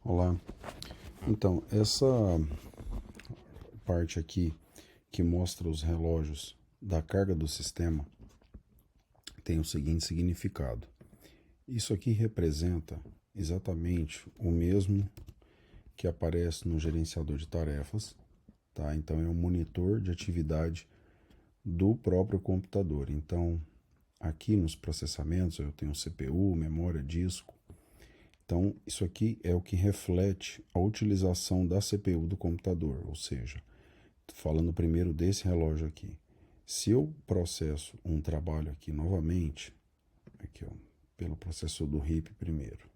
Olá, então essa parte aqui que mostra os relógios da carga do sistema tem o seguinte significado. Isso aqui representa exatamente o mesmo que aparece no gerenciador de tarefas, tá? Então é um monitor de atividade do próprio computador. Então aqui nos processamentos eu tenho CPU, memória, disco. Então, isso aqui é o que reflete a utilização da CPU do computador, ou seja, falando primeiro desse relógio aqui. Se eu processo um trabalho aqui novamente, aqui ó, pelo processador do RIP primeiro,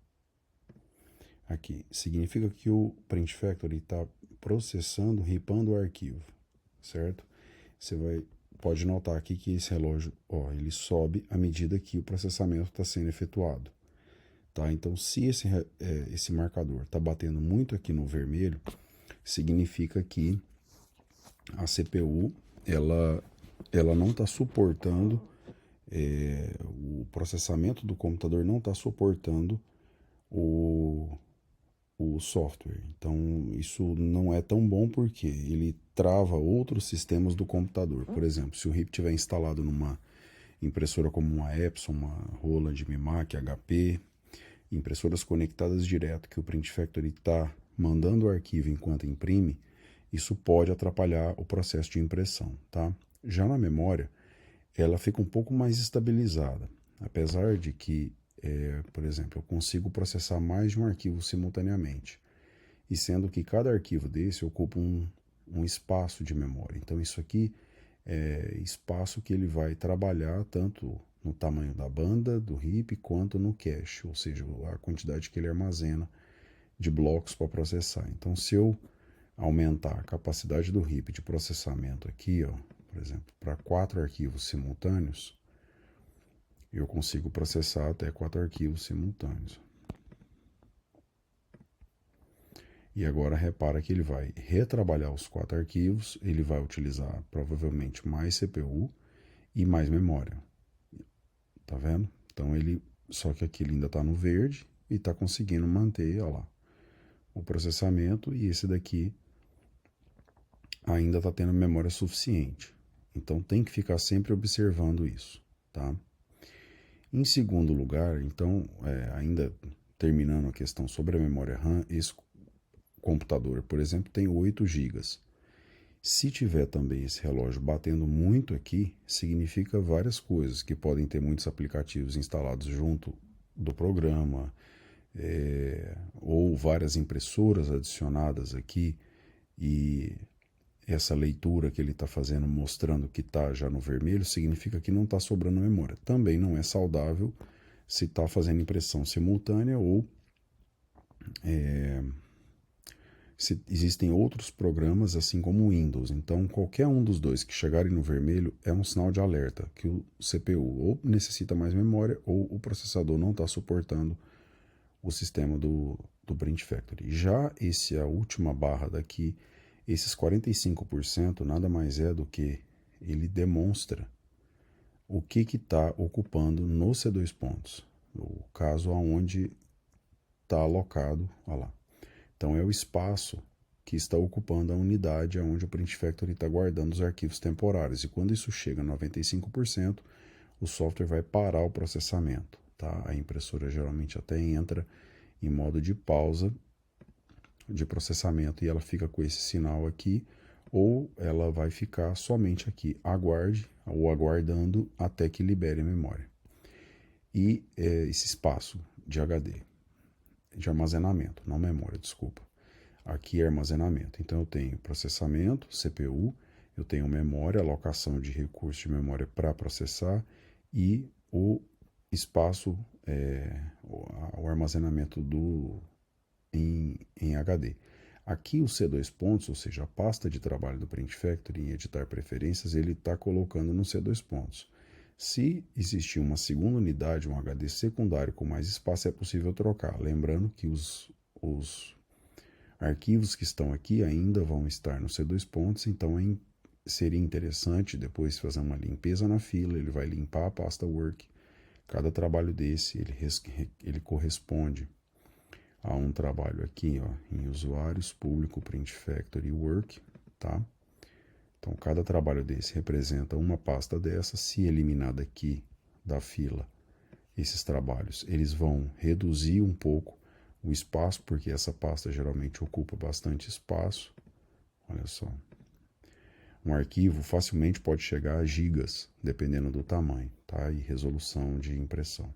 aqui, significa que o Print Factory está processando, ripando o arquivo, certo? Pode notar aqui que esse relógio, ó, ele sobe à medida que o processamento está sendo efetuado. Tá? Então, se esse marcador está batendo muito aqui no vermelho, significa que a CPU ela não está suportando, o processamento do computador não está suportando o software. Então, isso não é tão bom porque ele trava outros sistemas do computador. Por exemplo, se o RIP estiver instalado numa impressora como uma Epson, uma Roland, Mimac, HP, impressoras conectadas direto que o Print Factory está mandando o arquivo enquanto imprime, isso pode atrapalhar o processo de impressão, tá? Já na memória, ela fica um pouco mais estabilizada, apesar de que, por exemplo, eu consigo processar mais de um arquivo simultaneamente, e sendo que cada arquivo desse ocupa um espaço de memória. Então isso aqui é espaço que ele vai trabalhar tanto no tamanho da banda, do RIP, quanto no cache, ou seja, a quantidade que ele armazena de blocos para processar. Então, se eu aumentar a capacidade do RIP de processamento aqui, ó, por exemplo, para 4 arquivos simultâneos, eu consigo processar até 4 arquivos simultâneos. E agora repara que ele vai retrabalhar os 4 arquivos, ele vai utilizar provavelmente mais CPU e mais memória. Tá vendo? Então só que aqui ele ainda está no verde e está conseguindo manter, ó lá, o processamento, e esse daqui ainda está tendo memória suficiente. Então tem que ficar sempre observando isso, tá? Em segundo lugar, então, ainda terminando a questão sobre a memória RAM, esse computador, por exemplo, tem 8 GB. Se tiver também esse relógio batendo muito aqui, significa várias coisas, que podem ter muitos aplicativos instalados junto do programa, ou várias impressoras adicionadas aqui, e essa leitura que ele está fazendo mostrando que está já no vermelho, significa que não está sobrando memória. Também não é saudável se está fazendo impressão simultânea ou se existem outros programas, assim como o Windows. Então, qualquer um dos dois que chegarem no vermelho é um sinal de alerta que o CPU ou necessita mais memória ou o processador não está suportando o sistema do Print Factory. Já a última barra daqui, esses 45% nada mais é do que ele demonstra o que está ocupando no C2 pontos, o caso aonde está alocado, olha lá. Então é o espaço que está ocupando a unidade onde o Print Factory está guardando os arquivos temporários. E quando isso chega a 95%, o software vai parar o processamento. Tá? A impressora geralmente até entra em modo de pausa de processamento e ela fica com esse sinal aqui, ou ela vai ficar somente aqui, aguarde ou aguardando até que libere a memória. E esse espaço de HD, de armazenamento, não memória, desculpa. Aqui é armazenamento. Então eu tenho processamento, CPU, eu tenho memória, alocação de recursos de memória para processar e o espaço, o armazenamento em HD. Aqui o C2 pontos, ou seja, a pasta de trabalho do Print Factory em editar preferências, ele está colocando no C2 pontos. Se existir uma segunda unidade, um HD secundário com mais espaço, é possível trocar. Lembrando que os arquivos que estão aqui ainda vão estar no C2 pontos, então seria interessante depois fazer uma limpeza na fila, ele vai limpar a pasta Work. Cada trabalho desse, ele corresponde Há um trabalho aqui, ó, em usuários, público, print factory, work, tá? Então, cada trabalho desse representa uma pasta dessa. Se eliminar daqui da fila esses trabalhos, eles vão reduzir um pouco o espaço, porque essa pasta geralmente ocupa bastante espaço. Olha só. Um arquivo facilmente pode chegar a gigas, dependendo do tamanho, tá? E resolução de impressão.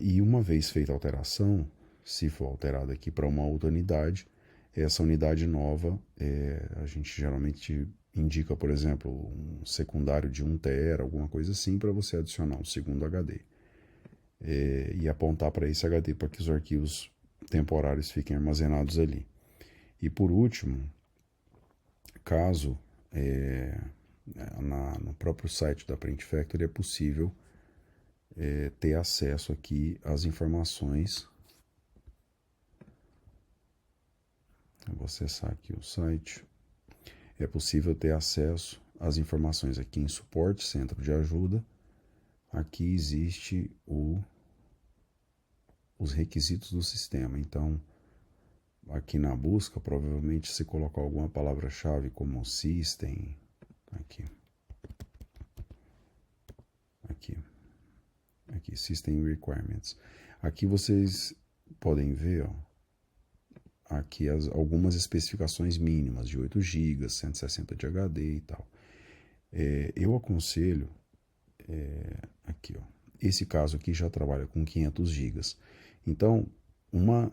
E uma vez feita a alteração, se for alterada aqui para uma outra unidade, essa unidade nova, a gente geralmente indica, por exemplo, um secundário de 1 TB, alguma coisa assim, para você adicionar um segundo HD. E apontar para esse HD para que os arquivos temporários fiquem armazenados ali. E por último, caso no próprio site da Print Factory é possível ter acesso aqui às informações. Eu vou acessar aqui o site. É possível ter acesso às informações aqui em suporte, centro de ajuda. Aqui existe os requisitos do sistema. Então, aqui na busca, provavelmente se colocar alguma palavra-chave como system, aqui, system requirements. Aqui vocês podem ver, ó, aqui algumas especificações mínimas de 8 GB, 160 de HD e tal. Eu aconselho, aqui, ó, esse caso aqui já trabalha com 500 GB. Então, uma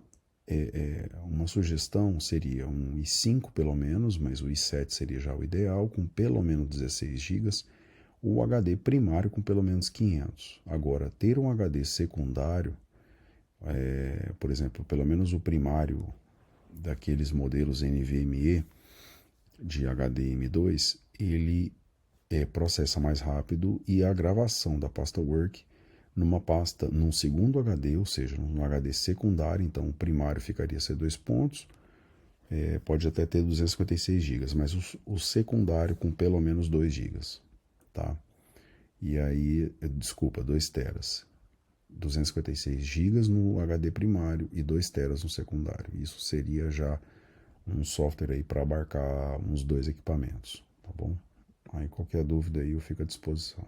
sugestão seria um i5 pelo menos, mas o i7 seria já o ideal, com pelo menos 16 GB, o HD primário com pelo menos 500. Agora, ter um HD secundário, por exemplo, pelo menos o primário daqueles modelos NVMe de HDM2, ele processa mais rápido e a gravação da pasta Work num segundo HD, ou seja, num HD secundário, então o primário ficaria ser 2 pontos, pode até ter 256 GB, mas o secundário com pelo menos 2 GB, tá? E aí, desculpa, 2 teras. 256 GB no HD primário e 2 teras no secundário. Isso seria já um software aí para abarcar uns 2 equipamentos, tá bom? Aí qualquer dúvida aí eu fico à disposição.